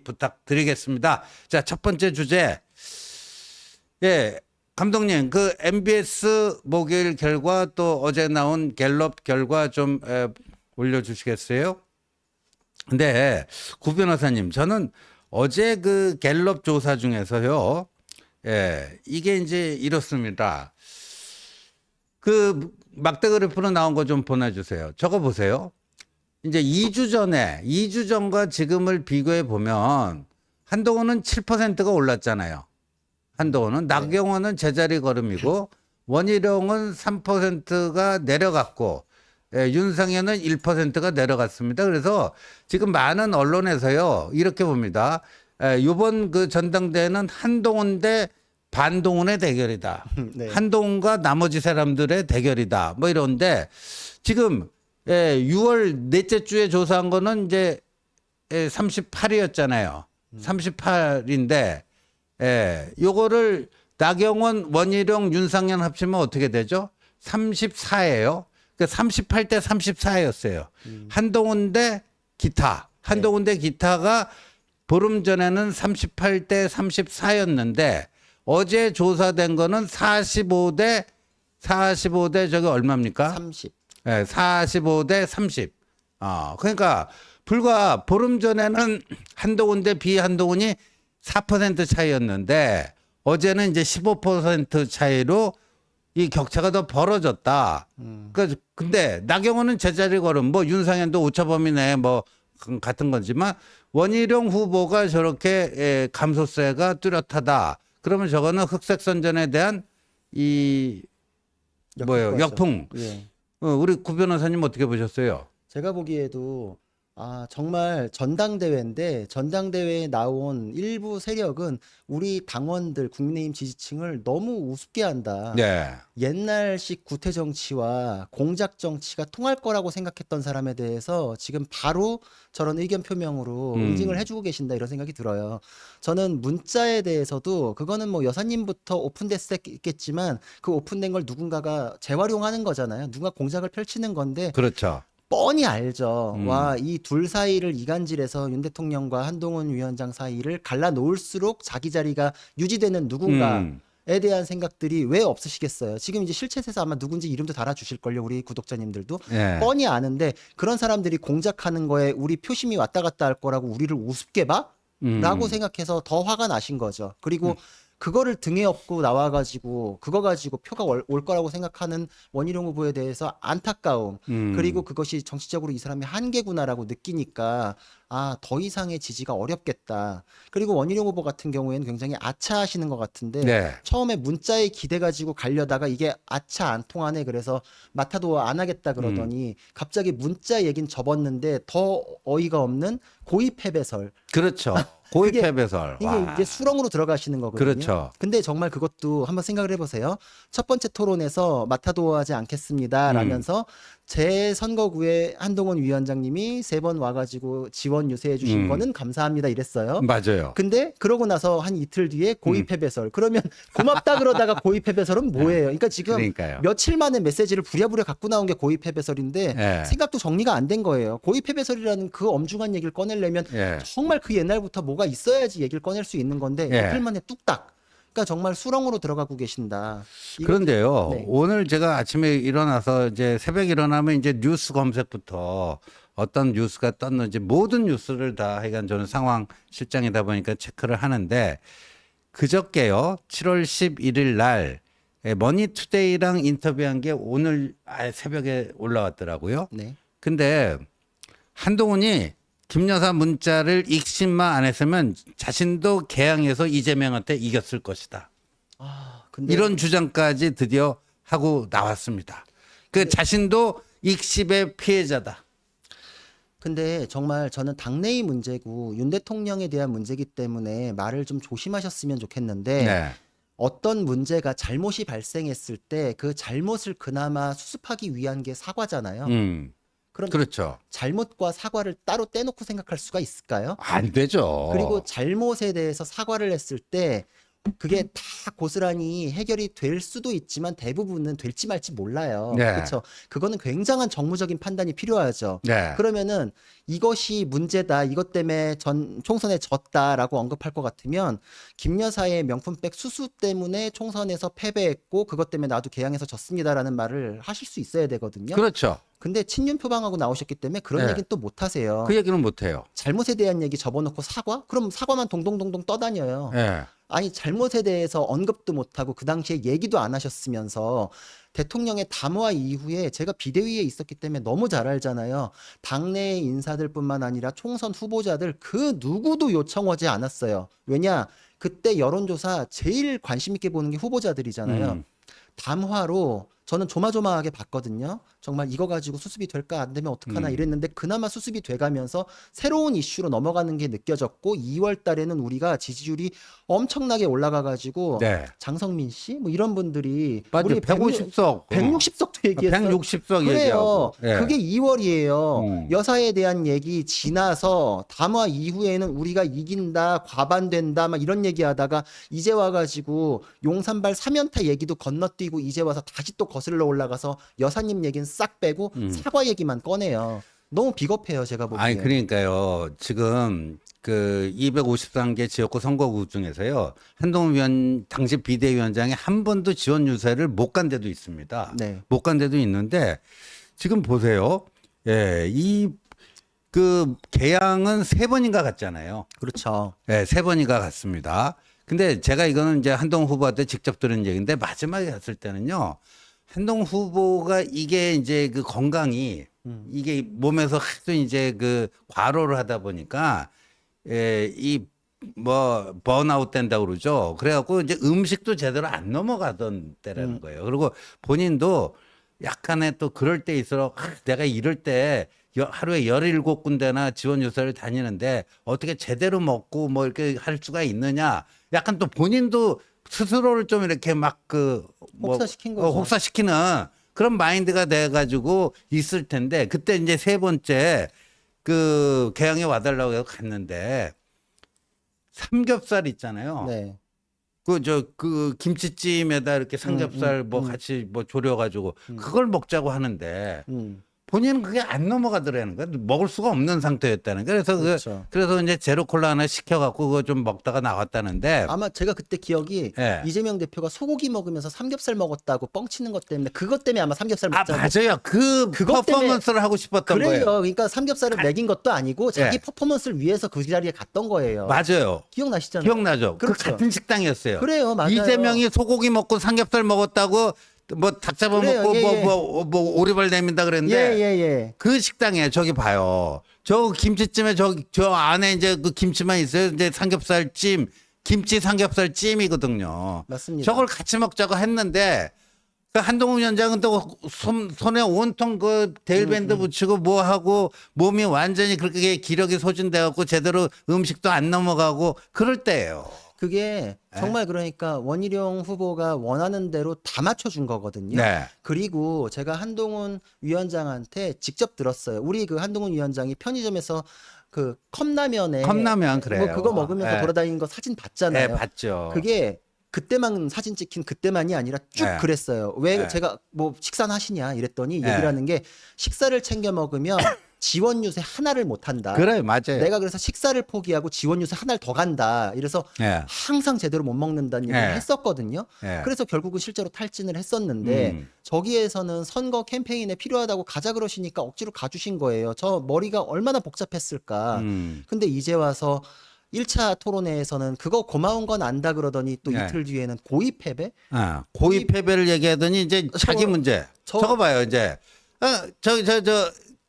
부탁드리겠습니다. 자, 첫 번째 주제. 예, 감독님, 그 MBS 목요일 결과 또 어제 나온 갤럽 결과 좀 올려주시겠어요? 근데 구 변호사님, 저는 어제 그 갤럽 조사 중에서요, 이게 이제 이렇습니다. 그 막대 그래프로 나온 거 좀 보내주세요. 저거 보세요. 이제 2주 전과 지금을 비교해 보면 한동훈은 7%가 올랐잖아요. 한동훈은 나경원은 제자리 걸음이고 원희룡은 3%가 내려갔고 윤상현은 1%가 내려갔습니다. 그래서 지금 많은 언론에서요 이렇게 봅니다. 이번 그 전당대회는 한동훈 대 반동훈의 대결이다. 네. 한동훈과 나머지 사람들의 대결이다. 뭐 이런데 지금 6월 넷째 주에 조사한 거는 이제 38이었잖아요. 38인데 요거를 나경원, 원희룡, 윤상현 합치면 어떻게 되죠? 34예요. 그러니까 38대 34였어요. 한동훈 대 기타. 한동훈 대 기타가 보름 전에는 38대 34였는데 어제 조사된 거는 45대 저기 얼마입니까? 30. 45대 30. 그러니까 불과 보름 전에는 한동훈 대 비한동훈이 4% 차이였는데 어제는 이제 15% 차이로 이 격차가 더 벌어졌다. 근데 나경원은 제자리 걸음, 뭐 윤상현도 오차범위내 뭐 같은 거지만 원희룡 후보가 저렇게 감소세가 뚜렷하다. 그러면 저거는 흑색 선전에 대한 이 뭐예요? 역풍. 예. 우리 구 변호사님 어떻게 보셨어요? 제가 보기에도 정말 전당대회인데 전당대회에 나온 일부 세력은 우리 당원들 국민의힘 지지층을 너무 우습게 한다. 네. 옛날식 구태 정치와 공작 정치가 통할 거라고 생각했던 사람에 대해서 지금 바로 저런 의견 표명으로 응징을 해주고 계신다 이런 생각이 들어요. 저는 문자에 대해서도 그거는 뭐 여사님부터 오픈됐겠지만 그 오픈된 걸 누군가가 재활용하는 거잖아요. 누가 공작을 펼치는 건데 그렇죠. 뻔히 알죠. 와, 이 둘 사이를 이간질해서 윤 대통령과 한동훈 위원장 사이를 갈라놓을수록 자기 자리가 유지되는 누군가에 대한 생각들이 왜 없으시겠어요? 지금 이제 실챗에서 아마 누군지 이름도 달아주실걸요, 우리 구독자님들도. 예. 뻔히 아는데 그런 사람들이 공작하는 거에 우리 표심이 왔다 갔다 할 거라고 우리를 우습게 봐? 라고 생각해서 더 화가 나신 거죠. 그리고 그거를 등에 업고 나와가지고 그거 가지고 표가 올 거라고 생각하는 원희룡 후보에 대해서 안타까움 그리고 그것이 정치적으로 이 사람이 한계구나라고 느끼니까 더 이상의 지지가 어렵겠다. 그리고 원희룡 후보 같은 경우에는 굉장히 아차하시는 것 같은데 네. 처음에 문자에 기대 가지고 가려다가 이게 아차 안 통하네 그래서 마타도 안 하겠다 그러더니 갑자기 문자 얘긴 접었는데 더 어이가 없는 고의 패배설. 그렇죠. 고의 그게- 패배설. 이게 와. 이제 수렁으로 들어가시는 거거든요. 그렇죠. 근데 정말 그것도 한번 생각을 해보세요. 첫 번째 토론에서 마타도하지 않겠습니다. 라면서 제 선거구에 한동훈 위원장님이 3번 와가지고 지원 유세해 주신 거는 감사합니다. 이랬어요. 맞아요. 근데 그러고 나서 한 이틀 뒤에 고의 패배설. 그러면 고맙다 그러다가 고의 패배설은 뭐예요? 그러니까 지금 그러니까요. 며칠 만에 메시지를 부랴부랴 갖고 나온 게 고의 패배설인데 예. 생각도 정리가 안 된 거예요. 고의 패배설이라는 그 엄중한 얘기를 꺼내려면 예. 정말 그 옛날부터 뭐가 있어야지 얘기를 꺼낼 수 있는 건데 예. 이틀 만에 뚝딱. 그러니까 정말 수렁으로 들어가고 계신다. 그런데요. 네. 오늘 제가 아침에 일어나서 이제 새벽 일어나면 이제 뉴스 검색부터 어떤 뉴스가 떴는지 모든 뉴스를 다 하여간 저는 상황 실장이다 보니까 체크를 하는데 그저께요. 7월 11일 날 머니투데이랑 인터뷰한 게 오늘 새벽에 올라왔더라고요. 네. 근데 한동훈이 김 여사 문자를 읽신만 안 했으면 자신도 개항해서 이재명한테 이겼을 것이다. 근데 이런 주장까지 드디어 하고 나왔습니다. 그 자신도 익십의 피해자다. 근데 정말 저는 당내의 문제고 윤 대통령에 대한 문제이기 때문에 말을 좀 조심하셨으면 좋겠는데 네. 어떤 문제가 잘못이 발생했을 때 그 잘못을 그나마 수습하기 위한 게 사과잖아요. 그럼 그렇죠. 잘못과 사과를 따로 떼놓고 생각할 수가 있을까요? 안 되죠. 그리고 잘못에 대해서 사과를 했을 때 그게 다 고스란히 해결이 될 수도 있지만 대부분은 될지 말지 몰라요. 네. 그렇죠. 그거는 굉장한 정무적인 판단이 필요하죠. 네. 그러면은 이것이 문제다, 이것 때문에 총선에 졌다라고 언급할 것 같으면 김 여사의 명품백 수수 때문에 총선에서 패배했고 그것 때문에 나도 개항해서 졌습니다라는 말을 하실 수 있어야 되거든요. 그렇죠. 근데 친윤 표방하고 나오셨기 때문에 그런 네. 얘기는 또 못 하세요. 그 얘기는 못 해요. 잘못에 대한 얘기 접어놓고 사과? 그럼 사과만 동동동동 떠다녀요. 예. 아니 잘못에 대해서 언급도 못하고 그 당시에 얘기도 안 하셨으면서 대통령의 담화 이후에 제가 비대위에 있었기 때문에 너무 잘 알잖아요. 당내 인사들뿐만 아니라 총선 후보자들 그 누구도 요청하지 않았어요. 왜냐? 그때 여론조사 제일 관심 있게 보는 게 후보자들이잖아요. 음. 담화로 저는 조마조마하게 봤거든요. 정말 이거 가지고 수습이 될까 안 되면 어떡하나 이랬는데 그나마 수습이 돼가면서 새로운 이슈로 넘어가는 게 느껴졌고 2월 달에는 우리가 지지율이 엄청나게 올라가가지고 네. 장성민 씨 뭐 이런 분들이 맞아. 우리 150석. 160석도 얘기했어요. 160석 그래요. 얘기하고. 예. 그게 2월이에요. 음. 여사에 대한 얘기 지나서 담화 이후에는 우리가 이긴다, 과반된다, 막 이런 얘기하다가 이제 와가지고 용산발 3연타 얘기도 건너뛰고 이제 와서 다시 또 거슬러 올라가서 여사님 얘기는 싹 빼고 사과 얘기만 꺼내요. 너무 비겁해요, 제가 보기에. 아니 그러니까요. 지금 그 253개 지역구 선거구 중에서요. 한동훈 위원 당시 비대위원장이 한 번도 지원 유세를 못 간 데도 있습니다. 네. 못 간 데도 있는데 지금 보세요. 예, 이 그 개항은 3번인가 갔잖아요. 그렇죠. 네, 3번인가 갔습니다. 근데 제가 이거는 이제 한동훈 후보한테 직접 들은 얘기인데 마지막에 갔을 때는요. 한동훈 후보가 이게 이제 그 건강이 이게 몸에서 하도 이제 그 과로를 하다 보니까 이 뭐 번아웃 된다고 그러죠. 그래갖고 이제 음식도 제대로 안 넘어가던 때라는 거예요. 그리고 본인도 약간의 또 그럴 때 있어 내가 이럴 때 하루에 17군데나 지원 유세를 다니는데 어떻게 제대로 먹고 뭐 이렇게 할 수가 있느냐. 약간 또 본인도 스스로를 좀 이렇게 막 혹사시킨 거죠. 혹사시키는 그런 마인드가 돼가지고 있을 텐데 그때 이제 3번째 그 개항에 와달라고 해서 갔는데 삼겹살 있잖아요. 네. 그 김치찜에다 이렇게 삼겹살 뭐 같이 뭐 졸여가지고 그걸 먹자고 하는데 음. 본인은 그게 안 넘어가더라는 거야. 먹을 수가 없는 상태였다는 거야. 그래서 그렇죠. 그래서 이제 제로 콜라 하나 시켜갖고 그거 좀 먹다가 나왔다는데. 아마 제가 그때 기억이 예. 이재명 대표가 소고기 먹으면서 삼겹살 먹었다고 뻥치는 것 때문에 그것 때문에 아마 삼겹살 아 먹자고. 맞아요. 그 그것 때문에- 퍼포먼스를 하고 싶었던 그래요. 거예요. 그러니까 삼겹살을 먹인 것도 아니고 자기 예. 퍼포먼스를 위해서 그 자리에 갔던 거예요. 맞아요. 기억나시잖아요. 기억나죠? 그 그렇죠. 같은 식당이었어요. 그래요, 맞아요. 이재명이 소고기 먹고 삼겹살 먹었다고 뭐 닭 그래요, 잡아먹고 예, 예. 뭐 오리발 내민다 그랬는데 예예예. 그 식당에 저기 봐요. 저 김치찜에 저 안에 이제 그 김치만 있어요. 이제 삼겹살찜, 김치 삼겹살찜이거든요. 맞습니다. 저걸 같이 먹자고 했는데 그 한동훈 위원장은 또 손에 온통 그 데일밴드 붙이고 뭐 하고 몸이 완전히 그렇게 기력이 소진돼 갖고 제대로 음식도 안 넘어가고 그럴 때예요. 그게 정말 그러니까 원희룡 후보가 원하는 대로 다 맞춰준 거거든요. 네. 그리고 제가 한동훈 위원장한테 직접 들었어요. 우리 그 한동훈 위원장이 편의점에서 그 컵라면에 컵라면 그래요. 뭐 그거 먹으면서 네. 돌아다니는 거 사진 봤잖아요. 네, 봤죠. 그게 그때만 사진 찍힌 그때만이 아니라 쭉 네. 그랬어요. 왜 네. 제가 뭐 식사는 하시냐 이랬더니 네. 얘기를 하는 게 식사를 챙겨 먹으면 지원 유세 하나를 못 한다. 그래, 맞아요. 내가 그래서 식사를 포기하고 지원 유세 하나를 더 간다. 이래서 네. 항상 제대로 못 먹는다는 얘기를 네. 했었거든요. 네. 그래서 결국은 실제로 탈진을 했었는데 저기에서는 선거 캠페인에 필요하다고 가자 그러시니까 억지로 가주신 거예요. 저 머리가 얼마나 복잡했을까. 근데 이제 와서 1차 토론회에서는 그거 고마운 건 안다 그러더니 또 네. 이틀 뒤에는 고의 패배? 고의 패배를 얘기하더니 이제 자기 문제. 저거 봐요, 이제. 저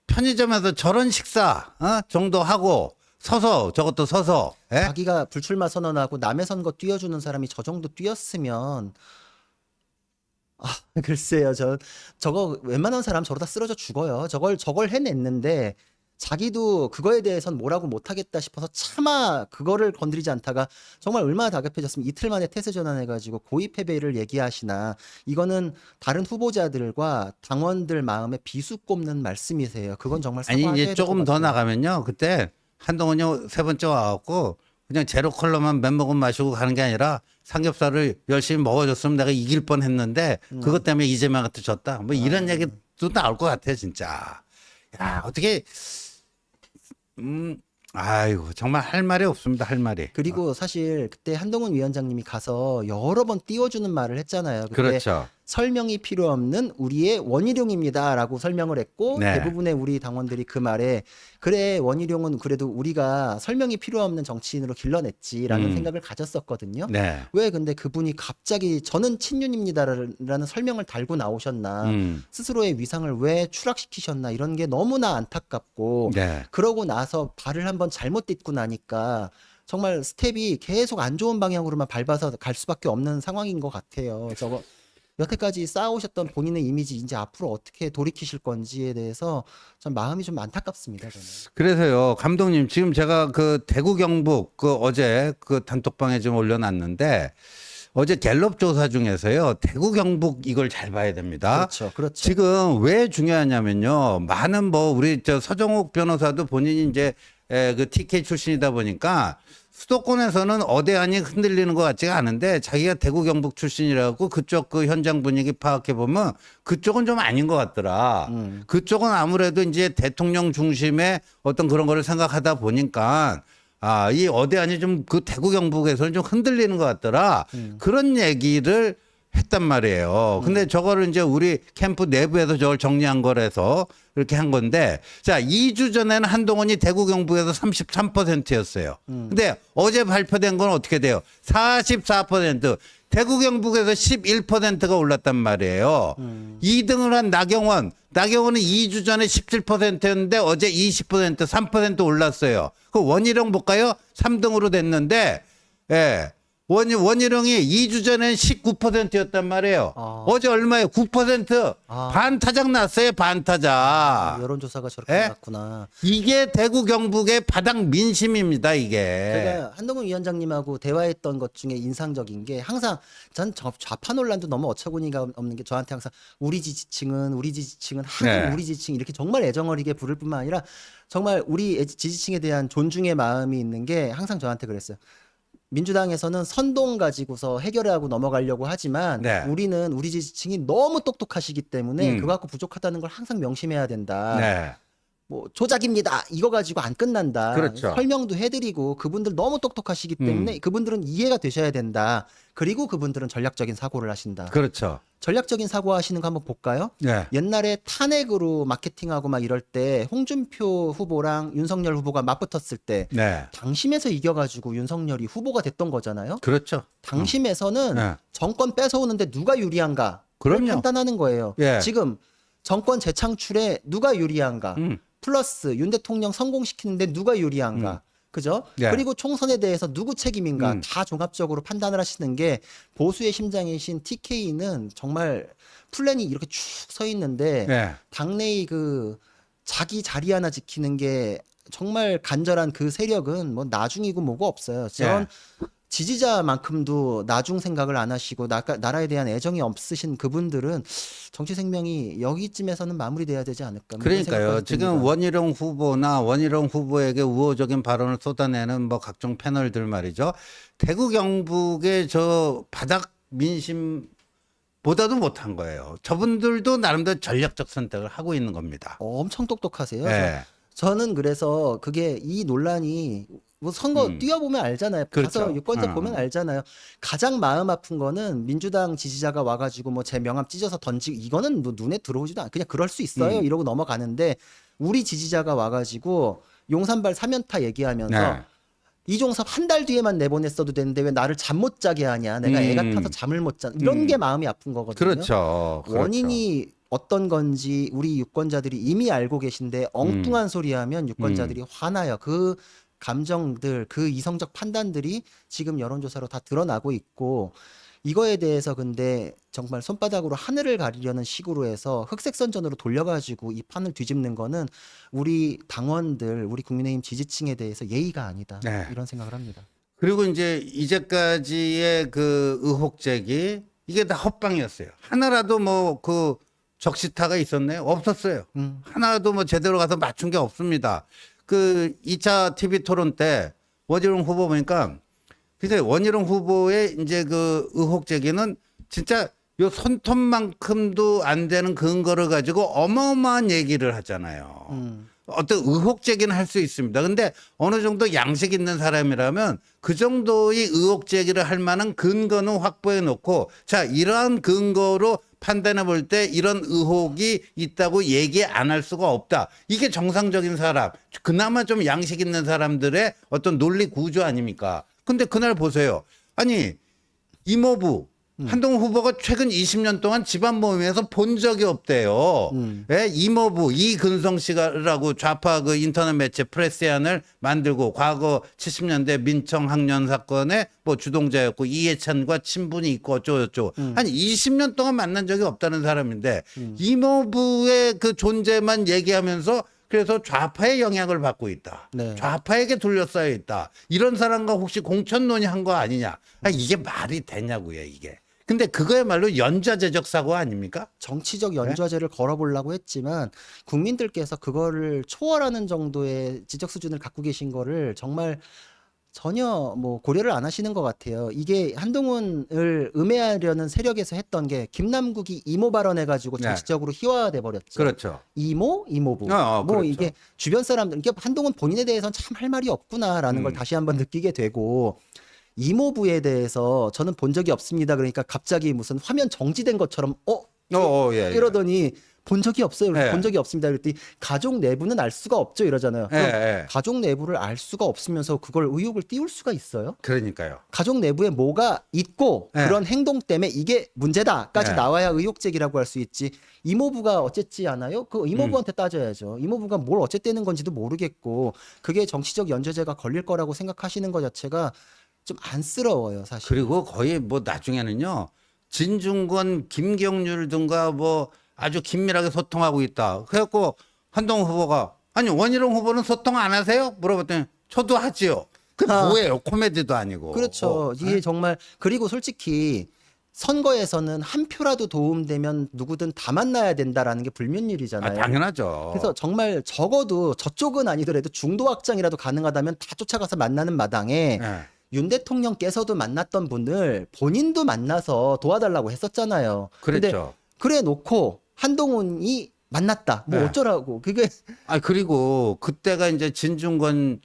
편의점에서 저런 식사 정도 하고 서서 저것도 서서. 예? 자기가 불출마 선언하고 남의 선거 뛰어주는 사람이 저 정도 뛰었으면 글쎄요. 저거 웬만한 사람 저러다 쓰러져 죽어요. 저걸 해냈는데 자기도 그거에 대해선 뭐라고 못하겠다 싶어서 차마 그거를 건드리지 않다가 정말 얼마나 다급해졌으면 이틀 만에 태세 전환해가지고 고의 패배를 얘기하시나. 이거는 다른 후보자들과 당원들 마음에 비수 꼽는 말씀이세요. 그건 정말 아니 사과하셔야 이제 될 조금 것 더 같아요. 나가면요. 그때 한동훈이 3번째 와갖고 그냥 제로 컬러만 몇 모금 마시고 가는 게 아니라 삼겹살을 열심히 먹어줬으면 내가 이길 뻔했는데 그것 때문에 이재명한테 졌다. 뭐 이런 얘기도 나올 것 같아 진짜. 야 어떻게 아이고 정말 할 말이 없습니다. 할 말이. 그리고 사실 그때 한동훈 위원장님이 가서 여러 번 띄워주는 말을 했잖아요. 그때 그렇죠. 설명이 필요 없는 우리의 원희룡입니다라고 설명을 했고 네. 대부분의 우리 당원들이 그 말에 그래 원희룡은 그래도 우리가 설명이 필요 없는 정치인으로 길러냈지라는 생각을 가졌었거든요. 네. 왜 근데 그분이 갑자기 저는 친윤입니다라는 설명을 달고 나오셨나 스스로의 위상을 왜 추락시키셨나 이런 게 너무나 안타깝고 네. 그러고 나서 발을 한번 잘못 딛고 나니까 정말 스텝이 계속 안 좋은 방향으로만 밟아서 갈 수밖에 없는 상황인 것 같아요. 저거 여태까지 쌓아오셨던 본인의 이미지 이제 앞으로 어떻게 돌이키실 건지에 대해서 참 마음이 좀 안타깝습니다. 저는. 그래서요, 감독님, 지금 제가 그 대구 경북 그 어제 그 단톡방에 좀 올려놨는데 어제 갤럽 조사 중에서요, 대구 경북 이걸 잘 봐야 됩니다. 그렇죠, 그렇죠. 지금 왜 중요하냐면요, 많은 뭐 우리 저 서정욱 변호사도 본인이 이제 그 TK 출신이다 보니까 수도권에서는 어대안이 흔들리는 것 같지가 않은데 자기가 대구 경북 출신이라고 그쪽 그 현장 분위기 파악해 보면 그쪽은 좀 아닌 것 같더라. 그쪽은 아무래도 이제 대통령 중심의 어떤 그런 거를 생각하다 보니까 아, 이 어대안이 좀 그 대구 경북에서는 좀 흔들리는 것 같더라. 그런 얘기를 했단 말이에요. 근데 저거를 이제 우리 캠프 내부에서 저걸 정리한 거라서 이렇게 한 건데, 자, 2주 전에는 한동훈이 대구 경북에서 33%였어요. 근데 어제 발표된 건 어떻게 돼요? 44%. 대구 경북에서 11%가 올랐단 말이에요. 2등을 한 나경원은 2주 전에 17%였는데 어제 20%, 3% 올랐어요. 그 원희룡 볼까요? 3등으로 됐는데, 예. 원희룡이 2주 전엔 19%였단 말이에요. 어제 얼마예요? 9%. 반타작 났어요, 반타작. 여론조사가 저렇게 예? 났구나. 이게 대구 경북의 바닥 민심입니다, 이게. 제가 한동훈 위원장님하고 대화했던 것 중에 인상적인 게 항상 전 좌파 논란도 너무 어처구니가 없는 게 저한테 항상 우리 지지층은 하긴 네. 우리 지지층 이렇게 정말 애정어리게 부를 뿐만 아니라 정말 우리 지지층에 대한 존중의 마음이 있는 게 항상 저한테 그랬어요. 민주당에서는 선동 가지고서 해결하고 넘어가려고 하지만 네. 우리는 우리 지지층이 너무 똑똑하시기 때문에 그거 갖고 부족하다는 걸 항상 명심해야 된다. 네. 뭐 조작입니다. 이거 가지고 안 끝난다. 그렇죠. 설명도 해드리고 그분들 너무 똑똑하시기 때문에 그분들은 이해가 되셔야 된다. 그리고 그분들은 전략적인 사고를 하신다. 그렇죠. 전략적인 사고 하시는 거 한번 볼까요? 네. 옛날에 탄핵으로 마케팅하고 막 이럴 때 홍준표 후보랑 윤석열 후보가 맞붙었을 때 네. 당심에서 이겨가지고 윤석열이 후보가 됐던 거잖아요. 그렇죠. 당심에서는 네. 정권 뺏어오는데 누가 유리한가? 그럼요. 판단하는 거예요. 예. 지금 정권 재창출에 누가 유리한가? 음. 플러스 윤 대통령 성공시키는데 누가 유리한가? 그죠? 예. 그리고 총선에 대해서 누구 책임인가? 다 종합적으로 판단을 하시는 게 보수의 심장이신 TK는 정말 플랜이 이렇게 쭉 서 있는데 네. 당내의 그 자기 자리 하나 지키는 게 정말 간절한 그 세력은 뭐 나중이고 뭐고 없어요. 저런 지지자만큼도 나중 생각을 안 하시고 나라에 대한 애정이 없으신 그분들은 정치 생명이 여기쯤에서는 마무리돼야 되지 않을까. 뭐 이런 그러니까요. 생각까지 지금 듭니다. 원희룡 후보나 원희룡 후보에게 우호적인 발언을 쏟아내는 뭐 각종 패널들 말이죠. 대구 경북의 저 바닥 민심보다도 못한 거예요. 저분들도 나름대로 전략적 선택을 하고 있는 겁니다. 엄청 똑똑하세요. 네. 저는 그래서 그게 이 논란이 뭐 선거 뛰어보면 알잖아요. 그렇죠. 가서 유권자 보면 알잖아요. 가장 마음 아픈 거는 민주당 지지자가 와가지고 뭐 제 명함 찢어서 던지고 이거는 뭐 눈에 들어오지도 않아. 그냥 그럴 수 있어요. 이러고 넘어가는데 우리 지지자가 와가지고 용산발 3연타 얘기하면서 네. 이종섭 한 달 뒤에만 내보냈어도 되는데 왜 나를 잠 못 자게 하냐. 내가 애가 타서 잠을 못 자. 이런 게 마음이 아픈 거거든요. 그렇죠. 원인이 어떤 건지 우리 유권자들이 이미 알고 계신데 엉뚱한 소리 하면 유권자들이 화나요. 그 감정들, 그 이성적 판단들이 지금 여론조사로 다 드러나고 있고 이거에 대해서 근데 정말 손바닥으로 하늘을 가리려는 식으로 해서 흑색선전으로 돌려가지고 이 판을 뒤집는 거는 우리 당원들, 우리 국민의힘 지지층에 대해서 예의가 아니다. 네. 이런 생각을 합니다. 그리고 이제까지의 그 의혹 제기 이게 다 헛방이었어요. 하나라도 뭐 그 적시타가 있었나요? 없었어요. 하나라도 뭐 제대로 가서 맞춘 게 없습니다. 그 2차 TV 토론 때 원희룡 후보 보니까 근데 원희룡 후보의 이제 그 의혹 제기는 진짜 요 손톱만큼도 안 되는 근거를 가지고 어마어마한 얘기를 하잖아요. 어떤 의혹 제기는 할 수 있습니다. 근데 어느 정도 양식 있는 사람이라면 그 정도의 의혹 제기를 할 만한 근거는 확보해 놓고 자, 이러한 근거로 판단해 볼 때 이런 의혹이 있다고 얘기 안 할 수가 없다. 이게 정상적인 사람, 그나마 좀 양식 있는 사람들의 어떤 논리 구조 아닙니까? 근데 그날 보세요. 아니, 이모부 한동훈 후보가 최근 20년 동안 집안 모임에서 본 적이 없대요. 예, 이모부 이근성 씨가라고 좌파 그 인터넷 매체 프레시안을 만들고 과거 70년대 민청 학년 사건의 뭐 주동자였고 이해찬과 친분이 있고 어쩌고저쩌고 한 20년 동안 만난 적이 없다는 사람인데 이모부의 그 존재만 얘기하면서 그래서 좌파의 영향을 받고 있다. 네. 좌파에게 둘러싸여 있다. 이런 사람과 혹시 공천 논의한 거 아니냐. 이게 말이 되냐고요, 이게. 근데 그거야말로 연좌제적 사고 아닙니까? 정치적 연좌제를 걸어보려고 했지만 국민들께서 그거를 초월하는 정도의 지적 수준을 갖고 계신 거를 정말 전혀 뭐 고려를 안 하시는 것 같아요. 이게 한동훈을 음해하려는 세력에서 했던 게 김남국이 이모 발언해가지고 네. 정치적으로 희화화돼 버렸죠. 그렇죠. 이모, 이모부. 뭐 그렇죠. 이게 주변 사람들, 이게 한동훈 본인에 대해서는 참 할 말이 없구나라는 걸 다시 한번 느끼게 되고. 이모부에 대해서 저는 본 적이 없습니다. 그러니까 갑자기 무슨 화면 정지된 것처럼 예. 이러더니 본 적이 없어요. 예. 본 적이 없습니다. 그랬더니 가족 내부는 알 수가 없죠. 이러잖아요. 그럼 예. 가족 내부를 알 수가 없으면서 그걸 의혹을 띄울 수가 있어요? 그러니까요. 가족 내부에 뭐가 있고 예. 그런 행동 때문에 이게 문제다까지 예. 나와야 의혹 제기라고 할 수 있지. 이모부가 어쨌지 않아요? 그 이모부한테 따져야죠. 이모부가 뭘 어쨌다는 건지도 모르겠고 그게 정치적 연좌제가 걸릴 거라고 생각하시는 것 자체가 좀 안쓰러워요, 사실. 그리고 거의 뭐 나중에는요. 진중권, 김경률 등과 뭐 아주 긴밀하게 소통하고 있다. 그래갖고 한동훈 후보가 아니 원희룡 후보는 소통 안 하세요? 물어봤더니 저도 하지요. 그 뭐예요? 코미디도 아니고. 그렇죠. 이게 정말 그리고 솔직히 선거에서는 한 표라도 도움되면 누구든 다 만나야 된다라는 게 불문율이잖아요. 당연하죠. 그래서 정말 적어도 저쪽은 아니더라도 중도 확장이라도 가능하다면 다 쫓아가서 만나는 마당에 예. 윤 대통령께서도 만났던 분을 본인도 만나서 도와달라고 했었잖아요. 근데 그랬죠. 그래 놓고 한동훈이 만났다. 뭐 네. 어쩌라고. 그게 그리고 그때가 이제 진중권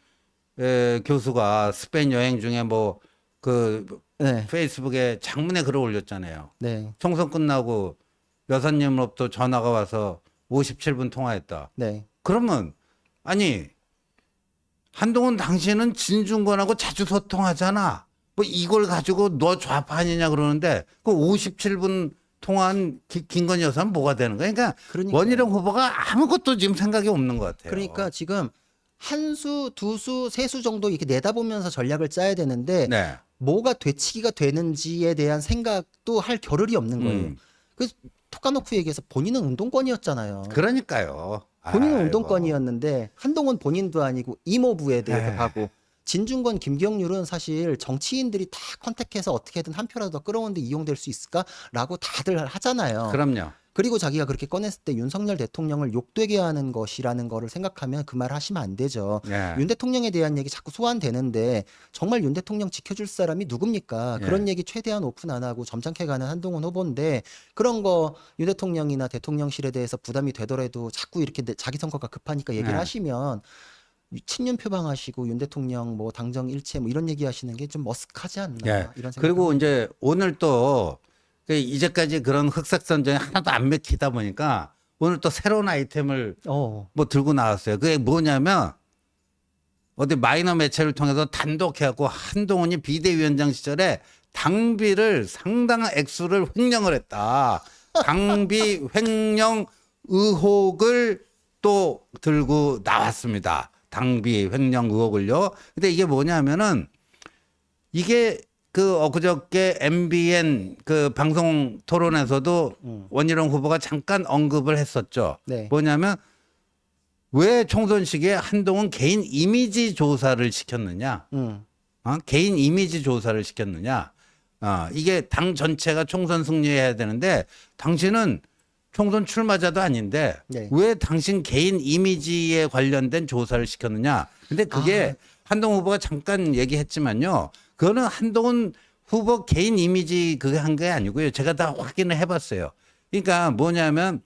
교수가 스페인 여행 중에 뭐 그 네. 페이스북에 장문의 글을 올렸잖아요. 네. 총선 끝나고 여사님으로부터 전화가 와서 57분 통화했다. 네. 그러면 아니 한동훈 당신은 진중권하고 자주 소통하잖아. 뭐 이걸 가지고 너 좌파 아니냐 그러는데 그 57분 통화한 김건희 여사는 뭐가 되는 거야? 그러니까 그러니까요. 원희룡 후보가 아무것도 지금 생각이 없는 것 같아요. 그러니까 지금 한 수, 두 수, 세 수 정도 이렇게 내다보면서 전략을 짜야 되는데 네. 뭐가 되치기가 되는지에 대한 생각도 할 겨를이 없는 거예요. 그래서 톡 까놓고 얘기해서 본인은 운동권이었잖아요. 그러니까요. 본인은 아이고. 운동권이었는데 한동훈 본인도 아니고 이모부에 대해서 에이. 가고 진중권, 김경률은 사실 정치인들이 다 컨택해서 어떻게든 한 표라도 더 끌어오는데 이용될 수 있을까라고 다들 하잖아요. 그럼요. 그리고 자기가 그렇게 꺼냈을 때 윤석열 대통령을 욕되게 하는 것이라는 거를 생각하면 그 말 하시면 안 되죠. 예. 윤 대통령에 대한 얘기 자꾸 소환되는데 정말 윤 대통령 지켜줄 사람이 누굽니까? 예. 그런 얘기 최대한 오픈 안 하고 점잖게 가는 한동훈 후보인데 그런 거 윤 대통령이나 대통령실에 대해서 부담이 되더라도 자꾸 이렇게 자기 선거가 급하니까 얘기를 예. 하시면 친윤 표방하시고 윤 대통령 뭐 당정 일체 뭐 이런 얘기 하시는 게 좀 머쓱하지 않나 예. 이런 생각. 그리고 이제 오늘 또 이제까지 그런 흑색선전이 하나도 안 맥히다 보니까 오늘 또 새로운 아이템을 뭐 들고 나왔어요. 그게 뭐냐면 어디 마이너 매체를 통해서 단독 해갖고 한동훈이 비대위원장 시절에 당비를 상당한 액수를 횡령을 했다. 당비 횡령 의혹을 또 들고 나왔습니다. 당비 횡령 의혹을요. 근데 이게 뭐냐면은 이게 그 엊그저께 MBN 그 방송 토론에서도 원희룡 후보가 잠깐 언급을 했었죠. 네. 뭐냐면 왜 총선 시기에 한동훈 개인 이미지 조사를 시켰느냐? 개인 이미지 조사를 시켰느냐? 이게 당 전체가 총선 승리해야 되는데 당신은 총선 출마자도 아닌데 네. 왜 당신 개인 이미지에 관련된 조사를 시켰느냐? 근데 그게 한동훈 후보가 잠깐 얘기했지만요. 그거는 한동훈 후보 개인 이미지 그게 한 게 아니고요. 제가 다 확인을 해봤어요. 그러니까 뭐냐면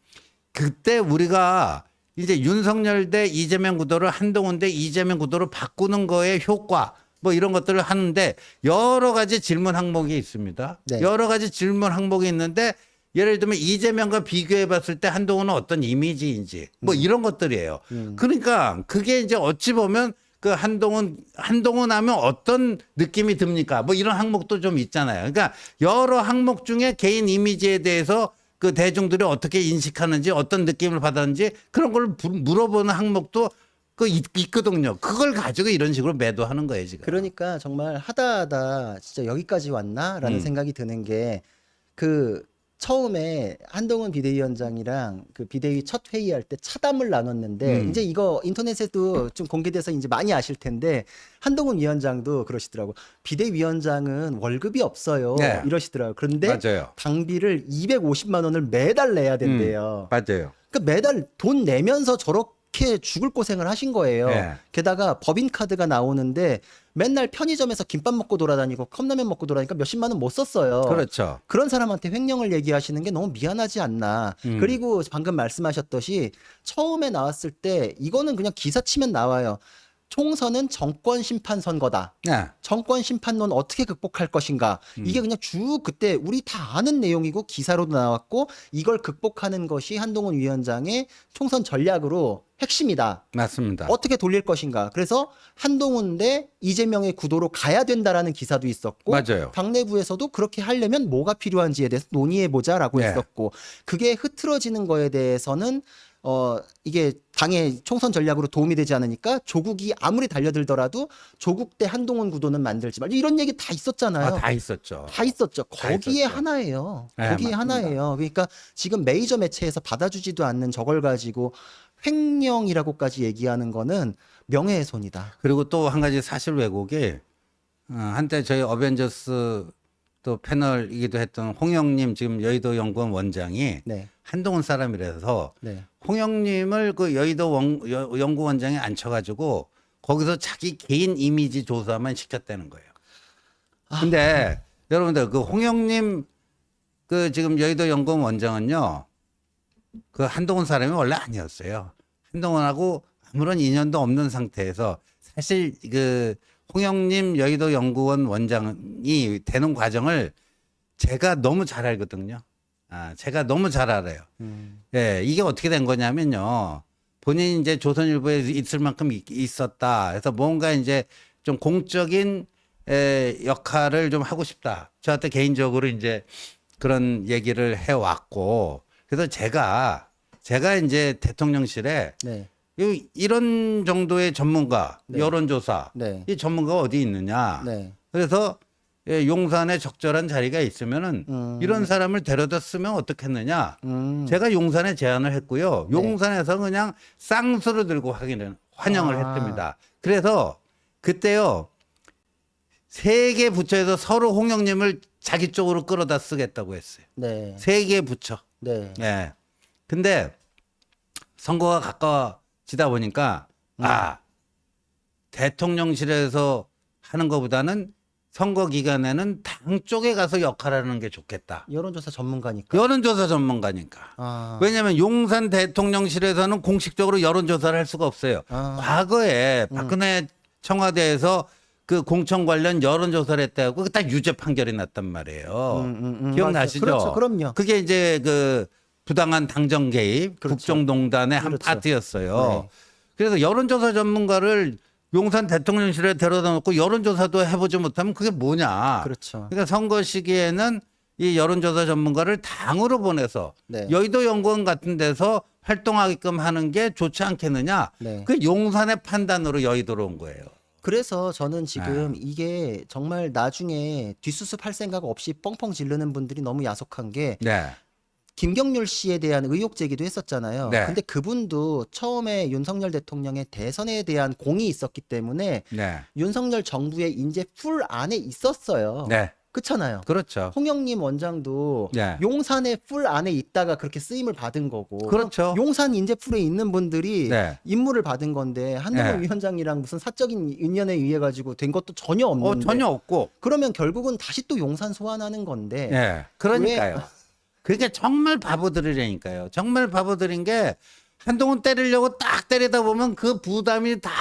그때 우리가 이제 윤석열 대 이재명 구도를 한동훈 대 이재명 구도로 바꾸는 거에 효과 뭐 이런 것들을 하는데 여러 가지 질문 항목이 있습니다. 네. 여러 가지 질문 항목이 있는데 예를 들면 이재명과 비교해 봤을 때 한동훈은 어떤 이미지인지 뭐 이런 것들이에요. 그러니까 그게 이제 어찌 보면 그 한동훈 하면 어떤 느낌이 듭니까? 뭐 이런 항목도 좀 있잖아요. 그러니까 여러 항목 중에 개인 이미지에 대해서 그 대중들이 어떻게 인식하는지 어떤 느낌을 받았는지 그런 걸 물어보는 항목도 그 있거든요. 그걸 가지고 이런 식으로 매도하는 거예요, 지금. 그러니까 정말 하다 진짜 여기까지 왔나라는 생각이 드는 게 그 처음에 한동훈 비대위원장이랑 그 비대위 첫 회의할 때 차담을 나눴는데 이제 이거 인터넷에도 좀 공개돼서 이제 많이 아실 텐데 한동훈 위원장도 그러시더라고. 비대위원장은 월급이 없어요. 네. 이러시더라고. 그런데 맞아요. 당비를 250만 원을 매달 내야 된대요. 맞아요. 그러니까 매달 돈 내면서 저렇게 죽을 고생을 하신 거예요. 네. 게다가 법인카드가 나오는데 맨날 편의점에서 김밥 먹고 돌아다니고 컵라면 먹고 돌아다니까 몇십만 원 못 썼어요. 그렇죠. 그런 사람한테 횡령을 얘기하시는 게 너무 미안하지 않나. 그리고 방금 말씀하셨듯이 처음에 나왔을 때 이거는 그냥 기사 치면 나와요. 총선은 정권 심판 선거다. 네. 정권 심판론 어떻게 극복할 것인가. 이게 그냥 쭉 그때 우리 다 아는 내용이고 기사로도 나왔고 이걸 극복하는 것이 한동훈 위원장의 총선 전략으로 핵심이다. 맞습니다. 어떻게 돌릴 것인가. 그래서 한동훈 대 이재명의 구도로 가야 된다라는 기사도 있었고 맞아요. 당내부에서도 그렇게 하려면 뭐가 필요한지에 대해서 논의해 보자라고 네. 했었고 그게 흐트러지는 거에 대해서는 이게 당의 총선 전략으로 도움이 되지 않으니까 조국이 아무리 달려들더라도 조국 대 한동훈 구도는 만들지 말자. 이런 얘기 다 있었잖아요. 다 있었죠. 다 있었죠. 다 거기에 있었죠. 하나예요. 네, 거기에 맞습니다. 하나예요. 그러니까 지금 메이저 매체에서 받아주지도 않는 저걸 가지고 횡령이라고까지 얘기하는 거는 명예훼손이다. 그리고 또 한 가지 사실 왜곡이 한때 저희 어벤져스 또 패널이기도 했던 홍영님 지금 여의도 연구원 원장이 네. 한동훈 사람이라서 네. 홍영님을 그 여의도 연구원장에 앉혀가지고 거기서 자기 개인 이미지 조사만 시켰다는 거예요. 근데 여러분들 그 홍영님 그 지금 여의도 연구원 원장은요 그 한동훈 사람이 원래 아니었어요. 한동훈하고 아무런 인연도 없는 상태에서 사실 그 홍영님 여의도 연구원 원장이 되는 과정을 제가 너무 잘 알거든요. 제가 너무 잘 알아요. 예, 이게 어떻게 된 거냐면요. 본인이 이제 조선일보에 있을 만큼 있었다. 그래서 뭔가 이제 좀 공적인 역할을 좀 하고 싶다. 저한테 개인적으로 이제 그런 얘기를 해왔고. 그래서 제가 이제 대통령실에 네. 이런 정도의 전문가, 네. 여론조사, 네. 이 전문가가 어디 있느냐. 네. 그래서 용산에 적절한 자리가 있으면은 이런 사람을 데려다 쓰면 어떻겠느냐. 제가 용산에 제안을 했고요. 용산에서 그냥 쌍수를 들고 환영을 했습니다. 그래서 그때요. 세 개 부처에서 서로 홍영님을 자기 쪽으로 끌어다 쓰겠다고 했어요. 네. 세 개 부처. 네. 예. 근데 선거가 가까워지다 보니까 대통령실에서 하는 것보다는 선거 기간에는 당 쪽에 가서 역할하는 게 좋겠다. 여론조사 전문가니까. 여론조사 전문가니까. 왜냐하면 용산 대통령실에서는 공식적으로 여론조사를 할 수가 없어요. 과거에 박근혜 청와대에서 그 공천 관련 여론조사를 했다고 그게 딱 유죄 판결이 났단 말이에요. 기억나시죠? 그렇죠. 그럼요. 그게 이제 그 부당한 당정 개입, 그렇죠. 국정농단의 한 그렇죠. 파트였어요. 네. 그래서 여론조사 전문가를 용산 대통령실에 데려다 놓고 여론조사도 해보지 못하면 그게 뭐냐. 그렇죠. 그러니까 선거 시기에는 이 여론조사 전문가를 당으로 보내서 네. 여의도 연구원 같은 데서 활동하게끔 하는 게 좋지 않겠느냐. 네. 그 용산의 판단으로 여의도로 온 거예요. 그래서 저는 지금 이게 정말 나중에 뒷수습 할 생각 없이 뻥뻥 지르는 분들이 너무 야속한 게 네. 김경률 씨에 대한 의혹 제기도 했었잖아요. 네. 근데 그분도 처음에 윤석열 대통령의 대선에 대한 공이 있었기 때문에 네. 윤석열 정부의 인재 풀 안에 있었어요. 네. 그렇잖아요. 그렇죠. 홍영림 원장도 네. 용산의 풀 안에 있다가 그렇게 쓰임을 받은 거고. 그렇죠. 그럼 용산 인재풀에 있는 분들이 네. 임무를 받은 건데 한동훈 네. 위원장이랑 무슨 사적인 인연에 의해 가지고 된 것도 전혀 없는데. 전혀 없고. 그러면 결국은 다시 또 용산 소환하는 건데. 예. 그러니까요. 그게 정말 바보들이라니까요. 정말 바보들인 게 한동훈 때리려고 딱 때리다 보면 그 부담이 다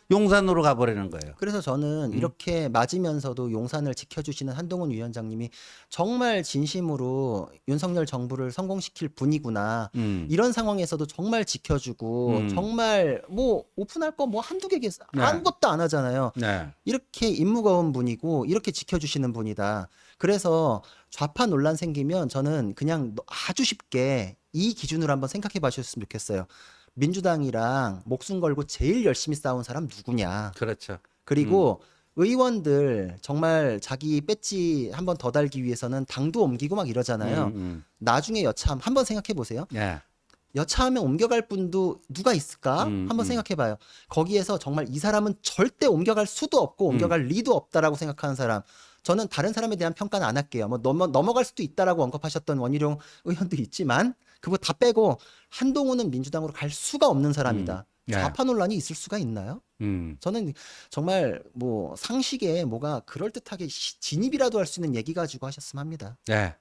용산으로 가버리는 거예요. 그래서 저는 이렇게 맞으면서도 용산을 지켜주시는 한동훈 위원장님이 정말 진심으로 윤석열 정부를 성공시킬 분이구나. 이런 상황에서도 정말 지켜주고 정말 뭐 오픈할 거 뭐 한두 개 네. 아무것도 안 하잖아요. 네. 이렇게 임무가운 분이고 이렇게 지켜주시는 분이다. 그래서 좌파 논란 생기면 저는 그냥 아주 쉽게 이 기준으로 한번 생각해 봐주셨으면 좋겠어요. 민주당이랑 목숨 걸고 제일 열심히 싸운 사람 누구냐. 그렇죠. 그리고 의원들 정말 자기 배지 한 번 더 달기 위해서는 당도 옮기고 막 이러잖아요. 나중에 여차하면 한번 생각해 보세요. 예. 여차하면 옮겨갈 분도 누가 있을까? 한번 생각해 봐요. 거기에서 정말 이 사람은 절대 옮겨갈 수도 없고 옮겨갈 리도 없다라고 생각하는 사람. 저는 다른 사람에 대한 평가는 안 할게요. 뭐 넘어갈 수도 있다라고 언급하셨던 원희룡 의원도 있지만 그거 다 빼고 한동훈은 민주당으로 갈 수가 없는 사람이다. 예. 좌파 논란이 있을 수가 있나요? 저는 정말 뭐 상식에 뭐가 그럴듯하게 진입이라도 할 수 있는 얘기 가지고 하셨으면 합니다. 네.